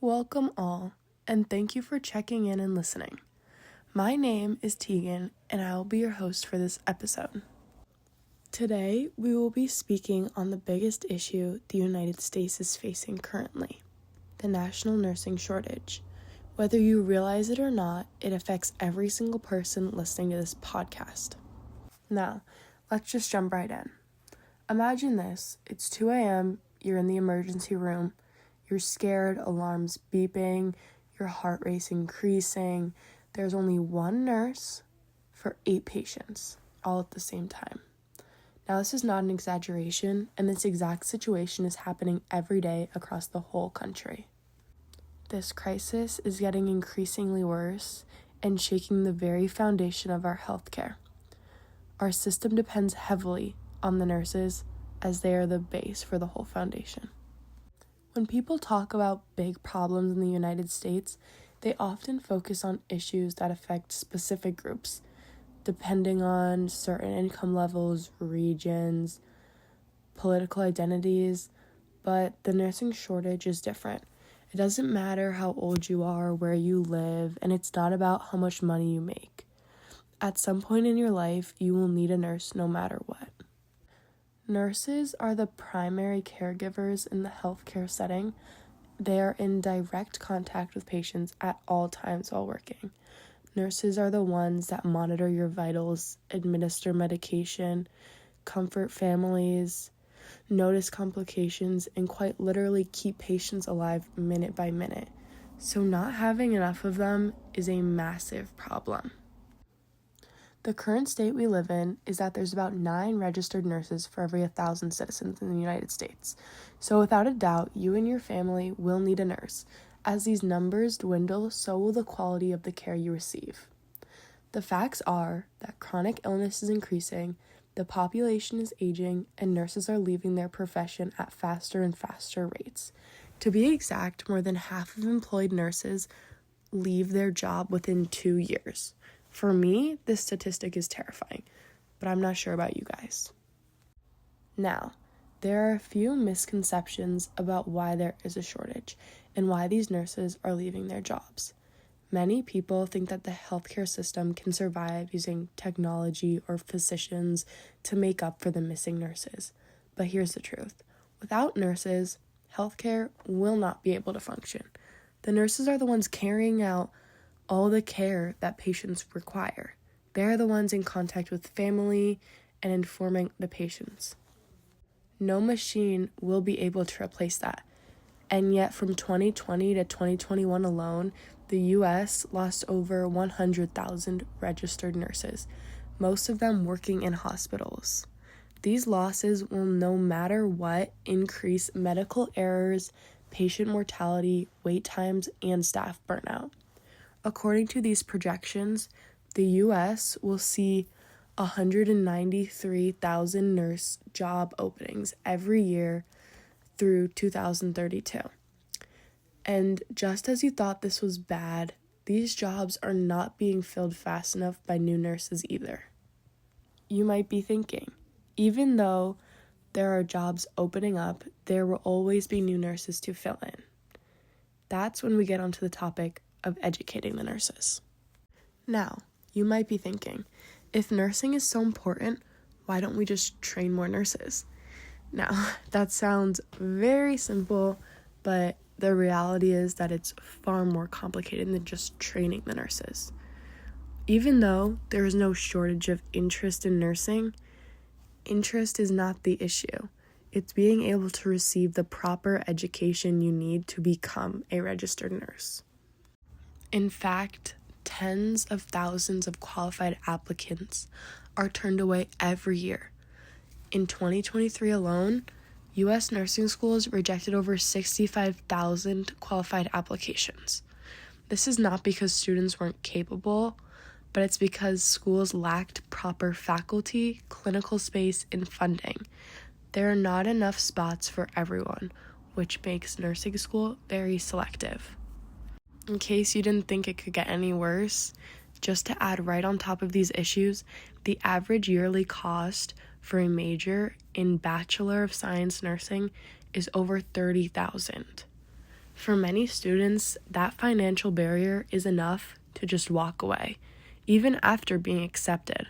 Welcome all, and thank you for checking in and listening. My name is Tegan, and I will be your host for this episode. Today, we will be speaking on the biggest issue the United States is facing currently, the national nursing shortage. Whether you realize it or not, it affects every single person listening to this podcast. Now, let's just jump right in. Imagine this, it's 2 a.m., you're in the emergency room, you're scared, alarms beeping, your heart rate increasing. There's only one nurse for 8 patients, all at the same time. Now, this is not an exaggeration, and this exact situation is happening every day across the whole country. This crisis is getting increasingly worse and shaking the very foundation of our healthcare. Our system depends heavily on the nurses as they are the base for the whole foundation. When people talk about big problems in the United States, they often focus on issues that affect specific groups, depending on certain income levels, regions, political identities, but the nursing shortage is different. It doesn't matter how old you are, where you live, and it's not about how much money you make. At some point in your life, you will need a nurse no matter what. Nurses are the primary caregivers in the healthcare setting. They are in direct contact with patients at all times while working. Nurses are the ones that monitor your vitals, administer medication, comfort families, notice complications, and quite literally keep patients alive minute by minute. So not having enough of them is a massive problem. The current state we live in is that there's about 9 registered nurses for every 1,000 citizens in the United States. So without a doubt, you and your family will need a nurse. As these numbers dwindle, so will the quality of the care you receive. The facts are that chronic illness is increasing, the population is aging, and nurses are leaving their profession at faster and faster rates. To be exact, more than half of employed nurses leave their job within 2 years. For me, this statistic is terrifying, but I'm not sure about you guys. Now, there are a few misconceptions about why there is a shortage and why these nurses are leaving their jobs. Many people think that the healthcare system can survive using technology or physicians to make up for the missing nurses. But here's the truth. Without nurses, healthcare will not be able to function. The nurses are the ones carrying out all the care that patients require. They're the ones in contact with family and informing the patients. No machine will be able to replace that. And yet from 2020 to 2021 alone, the U.S. lost over 100,000 registered nurses, most of them working in hospitals. These losses will, no matter what, increase medical errors, patient mortality, wait times, and staff burnout. According to these projections, the U.S. will see 193,000 nurse job openings every year through 2032. And just as you thought this was bad, these jobs are not being filled fast enough by new nurses either. You might be thinking, even though there are jobs opening up, there will always be new nurses to fill in. That's when we get onto the topic of educating the nurses. Now, you might be thinking, if nursing is so important, why don't we just train more nurses? Now, that sounds very simple, but the reality is that it's far more complicated than just training the nurses. Even though there is no shortage of interest in nursing, interest is not the issue. It's being able to receive the proper education you need to become a registered nurse. In fact, tens of thousands of qualified applicants are turned away every year. In 2023 alone, U.S. nursing schools rejected over 65,000 qualified applications. This is not because students weren't capable, but it's because schools lacked proper faculty, clinical space, and funding. There are not enough spots for everyone, which makes nursing school very selective. In case you didn't think it could get any worse, just to add right on top of these issues, the average yearly cost for a major in Bachelor of Science Nursing is over $30,000. For many students, that financial barrier is enough to just walk away, even after being accepted.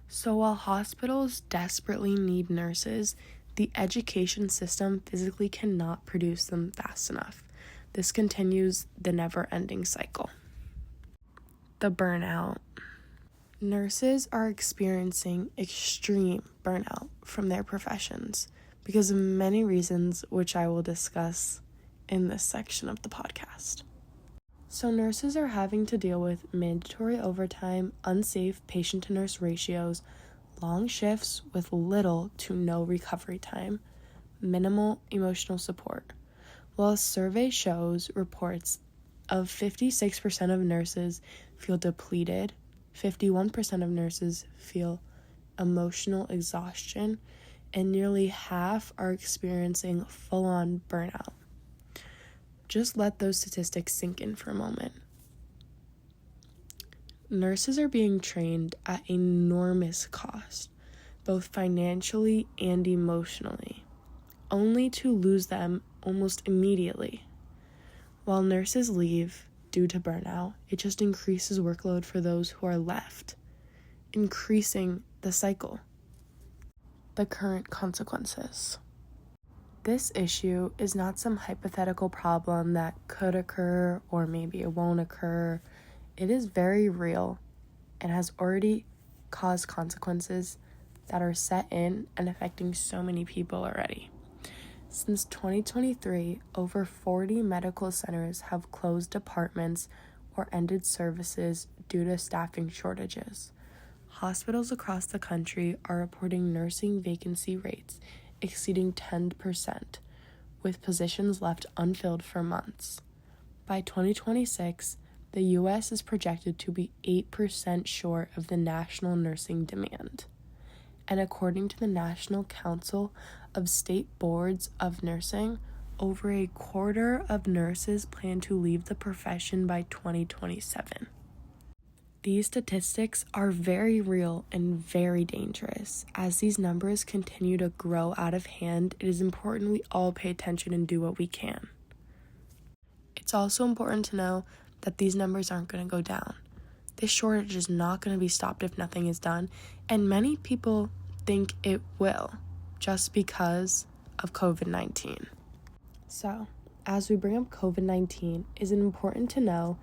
So while hospitals desperately need nurses, the education system physically cannot produce them fast enough. This continues the never-ending cycle. The burnout. Nurses are experiencing extreme burnout from their professions because of many reasons, which I will discuss in this section of the podcast. So nurses are having to deal with mandatory overtime, unsafe patient-to-nurse ratios, long shifts with little to no recovery time, minimal emotional support. While a survey reports of 56% of nurses feel depleted, 51% of nurses feel emotional exhaustion, and nearly half are experiencing full-on burnout. Just let those statistics sink in for a moment. Nurses are being trained at enormous cost, both financially and emotionally, only to lose them almost immediately. While nurses leave due to burnout, it just increases workload for those who are left, increasing the cycle. The current consequences. This issue is not some hypothetical problem that could occur or maybe it won't occur. It is very real and has already caused consequences that are set in and affecting so many people already. Since 2023, over 40 medical centers have closed departments or ended services due to staffing shortages. Hospitals across the country are reporting nursing vacancy rates exceeding 10%, with positions left unfilled for months. By 2026, the U.S. is projected to be 8% short of the national nursing demand. And according to the National Council of State Boards of Nursing, over a quarter of nurses plan to leave the profession by 2027. These statistics are very real and very dangerous. As these numbers continue to grow out of hand, it is important we all pay attention and do what we can. It's also important to know that these numbers aren't going to go down. This shortage is not going to be stopped if nothing is done, and many people think it will just because of COVID-19. So, as we bring up COVID-19, is it important to know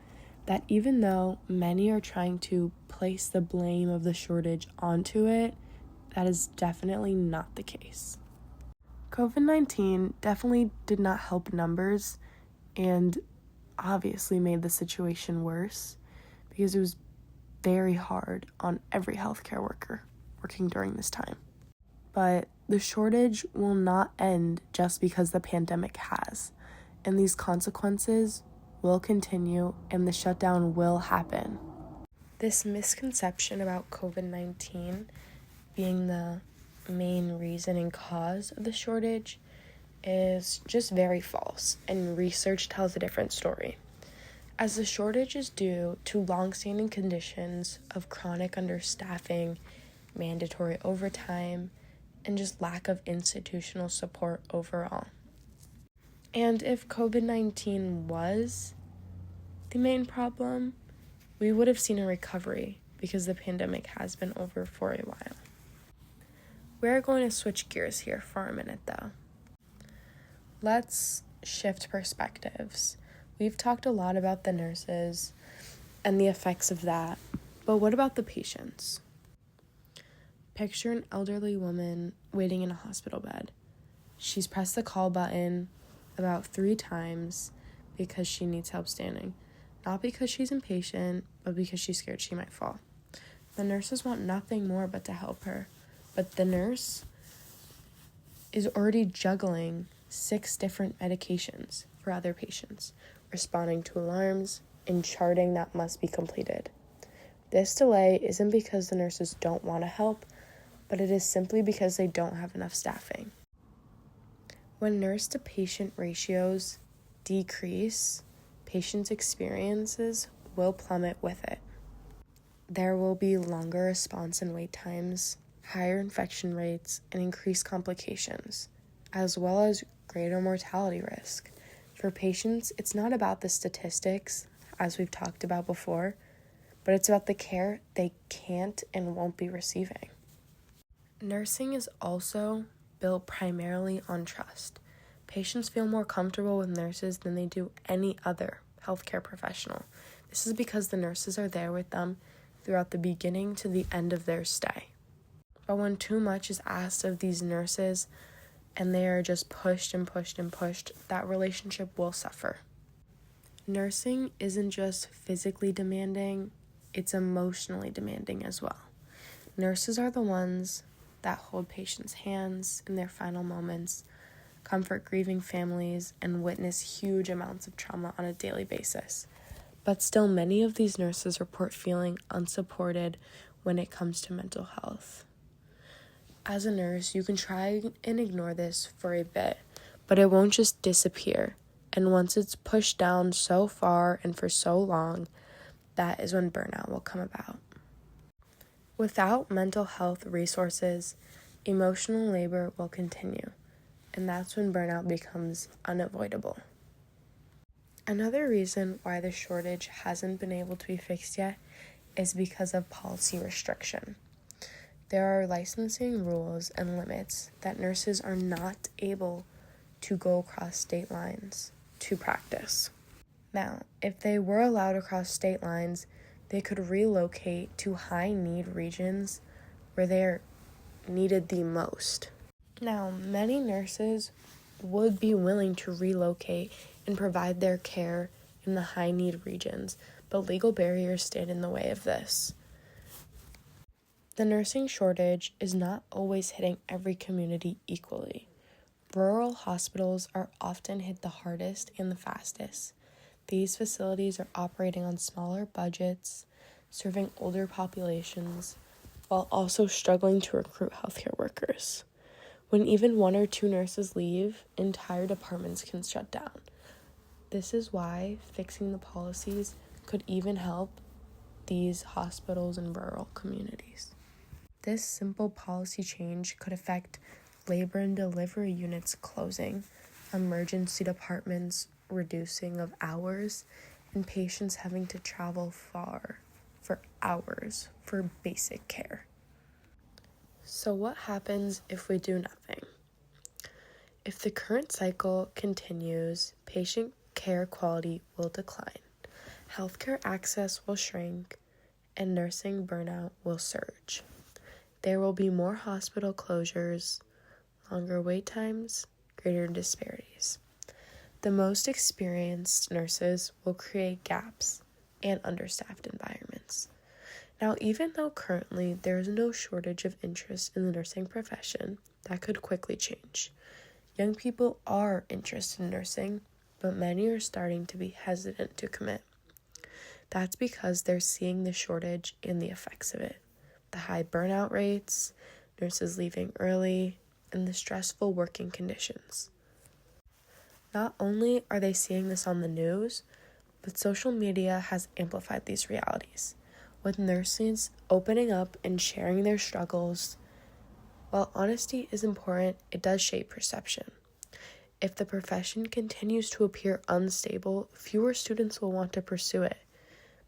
that even though many are trying to place the blame of the shortage onto it, that is definitely not the case. COVID-19 definitely did not help numbers and obviously made the situation worse because it was very hard on every healthcare worker working during this time. But the shortage will not end just because the pandemic has, and these consequences will continue and the shutdown will happen. This misconception about COVID-19 being the main reason and cause of the shortage is just very false, and research tells a different story. As the shortage is due to long-standing conditions of chronic understaffing, mandatory overtime, and just lack of institutional support overall. And if COVID-19 was the main problem, we would have seen a recovery because the pandemic has been over for a while. We're going to switch gears here for a minute though. Let's shift perspectives. We've talked a lot about the nurses and the effects of that, but what about the patients? Picture an elderly woman waiting in a hospital bed. She's pressed the call button about 3 times because she needs help standing. Not because she's impatient, but because she's scared she might fall. The nurses want nothing more but to help her, but the nurse is already juggling 6 different medications for other patients, responding to alarms, and charting that must be completed. This delay isn't because the nurses don't want to help, but it is simply because they don't have enough staffing. When nurse-to-patient ratios decrease, patients' experiences will plummet with it. There will be longer response and wait times, higher infection rates, and increased complications. as well as greater mortality risk. For patients, it's not about the statistics, as we've talked about before, but it's about the care they can't and won't be receiving. Nursing is also built primarily on trust. Patients feel more comfortable with nurses than they do any other healthcare professional. This is because the nurses are there with them throughout the beginning to the end of their stay. But when too much is asked of these nurses and they are just pushed and pushed and pushed, that relationship will suffer. Nursing isn't just physically demanding, it's emotionally demanding as well. Nurses are the ones that hold patients' hands in their final moments, comfort grieving families, and witness huge amounts of trauma on a daily basis. But still, many of these nurses report feeling unsupported when it comes to mental health. As a nurse, you can try and ignore this for a bit, but it won't just disappear. And once it's pushed down so far and for so long, that is when burnout will come about. Without mental health resources, emotional labor will continue, and that's when burnout becomes unavoidable. Another reason why the shortage hasn't been able to be fixed yet is because of policy restriction. There are licensing rules and limits that nurses are not able to go across state lines to practice. Now, if they were allowed across state lines, they could relocate to high-need regions where they're needed the most. Now, many nurses would be willing to relocate and provide their care in the high-need regions, but legal barriers stand in the way of this. The nursing shortage is not always hitting every community equally. Rural hospitals are often hit the hardest and the fastest. These facilities are operating on smaller budgets, serving older populations, while also struggling to recruit healthcare workers. When even 1 or 2 nurses leave, entire departments can shut down. This is why fixing the policies could even help these hospitals in rural communities. This simple policy change could affect labor and delivery units closing, emergency departments reducing of hours, and patients having to travel far for hours for basic care. So what happens if we do nothing? If the current cycle continues, patient care quality will decline, healthcare access will shrink, and nursing burnout will surge. There will be more hospital closures, longer wait times, greater disparities. The most experienced nurses will create gaps and understaffed environments. Now, even though currently there is no shortage of interest in the nursing profession, that could quickly change. Young people are interested in nursing, but many are starting to be hesitant to commit. That's because they're seeing the shortage and the effects of it. The high burnout rates, nurses leaving early, and the stressful working conditions. Not only are they seeing this on the news, but social media has amplified these realities, with nurses opening up and sharing their struggles. While honesty is important, it does shape perception. If the profession continues to appear unstable, fewer students will want to pursue it,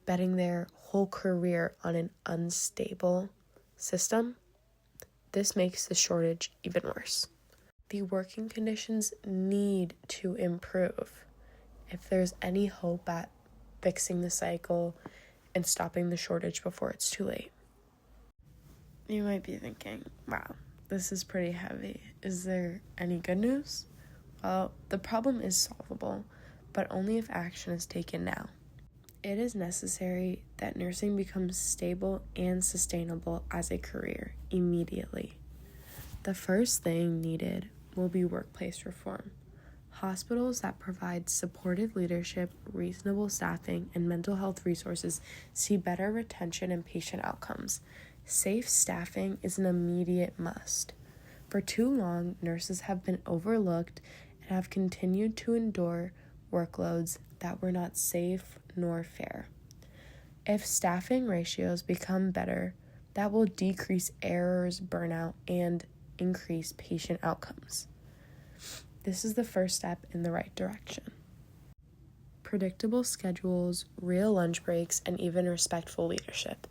betting their whole career on an unstable system. This makes the shortage even worse. The working conditions need to improve if there's any hope at fixing the cycle and stopping the shortage before it's too late. You might be thinking, wow, this is pretty heavy. Is there any good news? Well, the problem is solvable, but only if action is taken now. It is necessary that nursing becomes stable and sustainable as a career immediately. The first thing needed will be workplace reform. Hospitals that provide supportive leadership, reasonable staffing, and mental health resources see better retention and patient outcomes. Safe staffing is an immediate must. For too long, nurses have been overlooked and have continued to endure workloads that were not safe nor fair. If staffing ratios become better, that will decrease errors, burnout, and increase patient outcomes. This is the first step in the right direction. Predictable schedules, real lunch breaks, and even respectful leadership.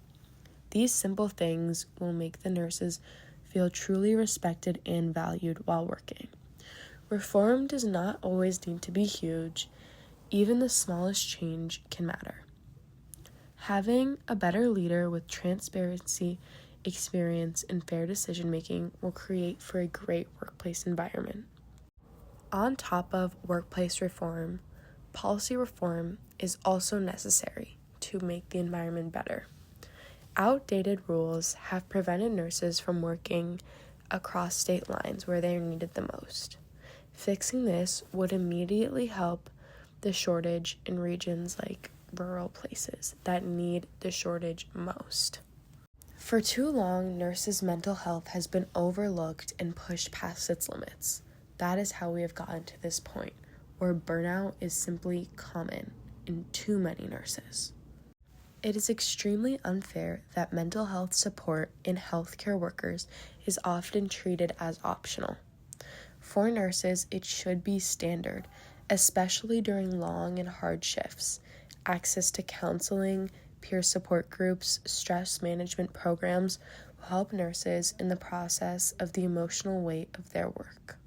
These simple things will make the nurses feel truly respected and valued while working. Reform does not always need to be huge. Even the smallest change can matter. Having a better leader with transparency, experience, and fair decision-making will create for a great workplace environment. On top of workplace reform, policy reform is also necessary to make the environment better. Outdated rules have prevented nurses from working across state lines where they are needed the most. Fixing this would immediately help the shortage in regions like rural places that need the shortage most. For too long, nurses' mental health has been overlooked and pushed past its limits. That is how we have gotten to this point, where burnout is simply common in too many nurses. It is extremely unfair that mental health support in healthcare workers is often treated as optional. For nurses, it should be standard, especially during long and hard shifts. Access to counseling, peer support groups, stress management programs will help nurses in the process of the emotional weight of their work.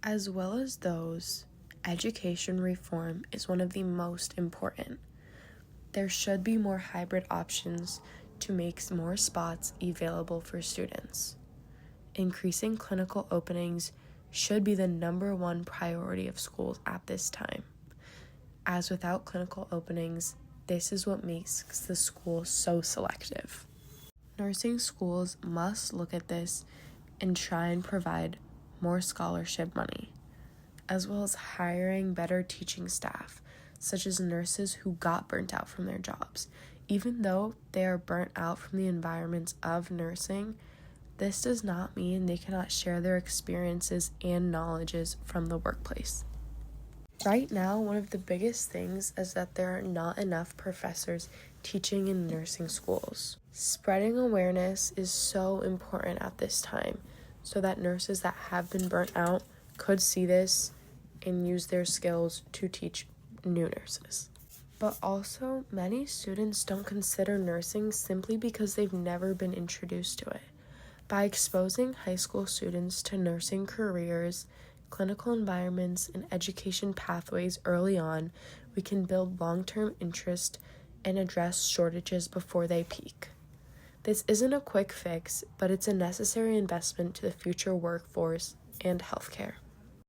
As well as those, education reform is one of the most important. There should be more hybrid options to make more spots available for students. Increasing clinical openings should be the number one priority of schools at this time, as without clinical openings, this is what makes the school so selective. Nursing schools must look at this and try and provide more scholarship money, as well as hiring better teaching staff, such as nurses who got burnt out from their jobs. Even though they are burnt out from the environments of nursing, this does not mean they cannot share their experiences and knowledges from the workplace. Right now, one of the biggest things is that there are not enough professors teaching in nursing schools. Spreading awareness is so important at this time, so that nurses that have been burnt out could see this and use their skills to teach new nurses. But also, many students don't consider nursing simply because they've never been introduced to it. By exposing high school students to nursing careers, clinical environments, and education pathways early on, we can build long-term interest and address shortages before they peak. This isn't a quick fix, but it's a necessary investment to the future workforce and healthcare.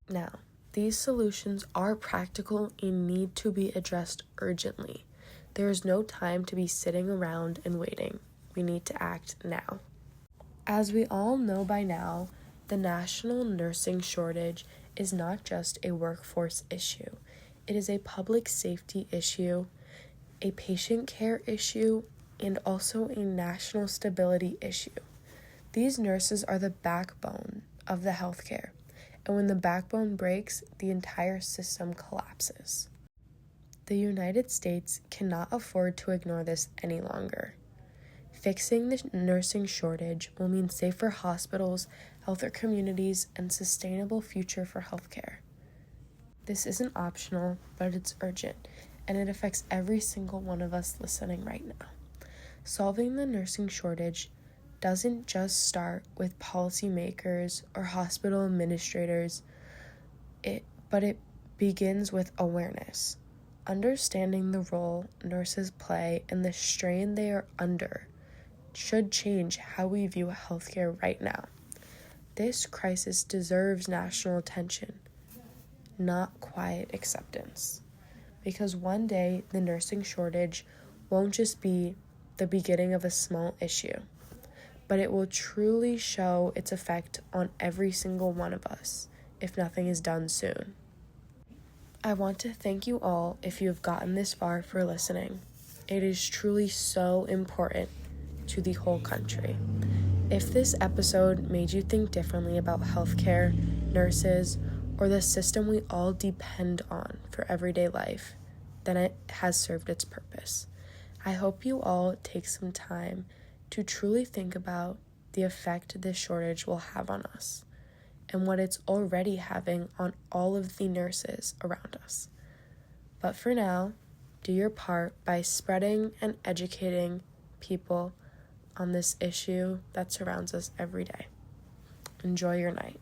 Now, these solutions are practical and need to be addressed urgently. There is no time to be sitting around and waiting. We need to act now. As we all know by now, the national nursing shortage is not just a workforce issue. It is a public safety issue, a patient care issue, and also a national stability issue. These nurses are the backbone of the healthcare, and when the backbone breaks, the entire system collapses. The United States cannot afford to ignore this any longer. Fixing the nursing shortage will mean safer hospitals, healthier communities, and sustainable future for healthcare. This isn't optional, but it's urgent, and it affects every single one of us listening right now. Solving the nursing shortage doesn't just start with policymakers or hospital administrators, but it begins with awareness. Understanding the role nurses play and the strain they are under should change how we view healthcare right now. This crisis deserves national attention, not quiet acceptance. Because one day, the nursing shortage won't just be the beginning of a small issue, but it will truly show its effect on every single one of us if nothing is done soon. I want to thank you all if you have gotten this far for listening. It is truly so important to the whole country. If this episode made you think differently about healthcare, nurses, or the system we all depend on for everyday life, then it has served its purpose. I hope you all take some time to truly think about the effect this shortage will have on us, and what it's already having on all of the nurses around us. But for now, do your part by spreading and educating people on this issue that surrounds us every day. Enjoy your night.